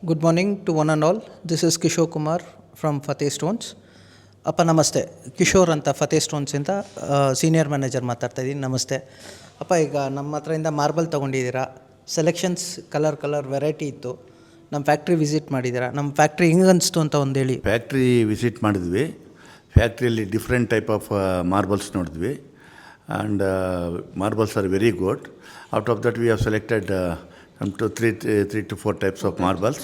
Good morning to one and all. This is Kishore Kumar from Fateh Stones. ಅಪ್ಪ ನಮಸ್ತೆ. ಕಿಶೋರ್ ಅಂತ Fateh ಸ್ಟೋನ್ಸಿಂದ senior manager ಮಾತಾಡ್ತಾ ಇದ್ದೀನಿ. ನಮಸ್ತೆ ಅಪ್ಪ. ಈಗ ನಮ್ಮ ಹತ್ರದಿಂದ ಮಾರ್ಬಲ್ ತೊಗೊಂಡಿದ್ದೀರಾ, ಸೆಲೆಕ್ಷನ್ಸ್ ಕಲರ್ ವೆರೈಟಿ ಇತ್ತು. ನಮ್ಮ ಫ್ಯಾಕ್ಟ್ರಿ ವಿಸಿಟ್ ಮಾಡಿದ್ದೀರಾ. ನಮ್ಮ ಫ್ಯಾಕ್ಟ್ರಿ ಹೆಂಗೆ ಅನಿಸ್ತು ಅಂತ ಒಂದು ಹೇಳಿ. ಫ್ಯಾಕ್ಟ್ರಿ ವಿಸಿಟ್ ಮಾಡಿದ್ವಿ. ಫ್ಯಾಕ್ಟ್ರಿಯಲ್ಲಿ ಡಿಫ್ರೆಂಟ್ ಟೈಪ್ ಆಫ್ ಮಾರ್ಬಲ್ಸ್ ನೋಡಿದ್ವಿ and marbles are very good. Out of that we have selected three to four types of marbles,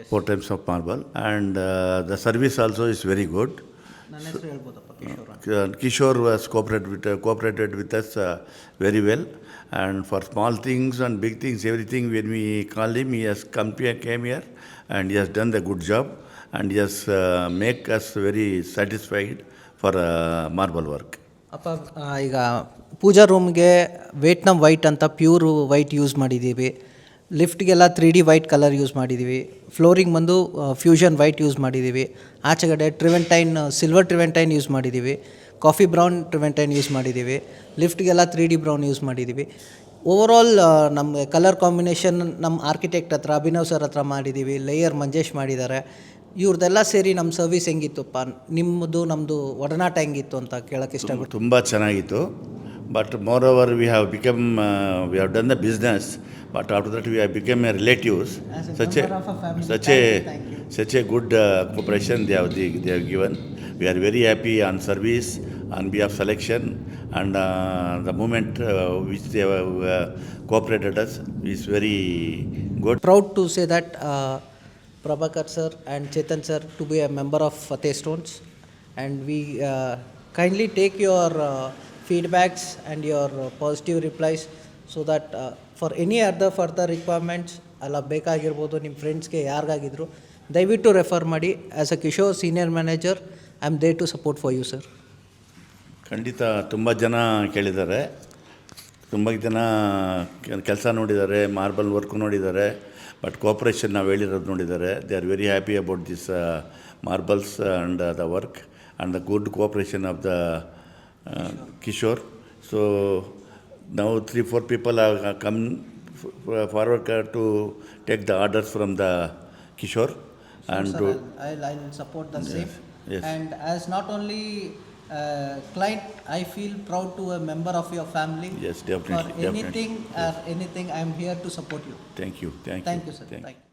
four types of marble, and the service also is very good. Kishore was cooperated with us very well, and for small things and big things, everything, when we called him, he has came here and he has done the good job, and he has make us very satisfied for marble work. ಅಪ್ಪ, ಈಗ ಪೂಜಾ ರೂಮ್ಗೆ ವೇಟ್ನಮ್ white ಅಂತ pure white use ಮಾಡಿದ್ದೀವಿ. ಲಿಫ್ಟ್ಗೆಲ್ಲ 3D white colour use ಮಾಡಿದ್ದೀವಿ. Flooring ಬಂದು fusion white use ಮಾಡಿದ್ದೀವಿ. ಆಚೆಗಡೆ ಟ್ರಿವೆಂಟೈನ್ silver ಟ್ರಿವೆಂಟೈನ್ use ಮಾಡಿದ್ದೀವಿ. Coffee brown ಟ್ರಿವೆಂಟೈನ್ use ಮಾಡಿದ್ದೀವಿ. ಲಿಫ್ಟ್ಗೆಲ್ಲ 3D ಬ್ರೌನ್ ಯೂಸ್ ಮಾಡಿದ್ದೀವಿ. ಓವರಾಲ್ ನಮ್ಮ ಕಲರ್ ಕಾಂಬಿನೇಷನ್ ನಮ್ಮ ಆರ್ಕಿಟೆಕ್ಟ್ ಹತ್ರ, ಅಭಿನವ್ ಸರ್ ಹತ್ರ ಮಾಡಿದ್ದೀವಿ. ಲೇಯರ್ ಮಂಜೇಶ್ ಮಾಡಿದ್ದಾರೆ. ಇವ್ರದ್ದೆಲ್ಲ ಸೇರಿ ನಮ್ಮ ಸರ್ವಿಸ್ ಹೆಂಗಿತ್ತಪ್ಪ, ನಿಮ್ಮದು ನಮ್ಮದು ಒಡನಾಟ ಹೆಂಗಿತ್ತು ಅಂತ ಕೇಳೋಕ್ಕೆ ಇಷ್ಟಪಡ್ತೀನಿ. ತುಂಬ ಚೆನ್ನಾಗಿತ್ತು. But more over we have done the business, but after that we have become a relatives. Such a good cooperation they have given. We are very happy on service, on behalf selection, and the moment which they have cooperated us is very good. Proud to say that Prabhakar sir and Chetan sir to be a member of Fateh Stones, and we kindly take your feedbacks and your positive replies, so that for any other further requirements ಅಲ್ಲ ಬೇಕಾಗಿರ್ಬೋದು, ನಿಮ್ಮ ಫ್ರೆಂಡ್ಸ್ಗೆ ಯಾರಿಗಾಗಿದ್ರು ದಯವಿಟ್ಟು refer ಮಾಡಿ. As a Kishore senior manager I am there to support for you sir. ಖಂಡಿತ ತುಂಬ ಜನ ಕೇಳಿದ್ದಾರೆ, ತುಂಬ ಜನ ಕೆಲಸ ನೋಡಿದ್ದಾರೆ, ಮಾರ್ಬಲ್ ವರ್ಕು ನೋಡಿದ್ದಾರೆ, ಬಟ್ ಕೋಪ್ರೇಷನ್ ನಾವು ಹೇಳಿರೋದು ನೋಡಿದ್ದಾರೆ. They are very happy about this marbles and the work and the good cooperation of the Kishore. So now 3-4 people have come forward to take the orders from the Kishore. Sure, and sir, I'll support the same. Yes. And as not only client, I feel proud to a member of your family. Yes, definitely. For anything, definitely. Anything, I'm here to support you. Thank you. Thank you, sir. Thank you.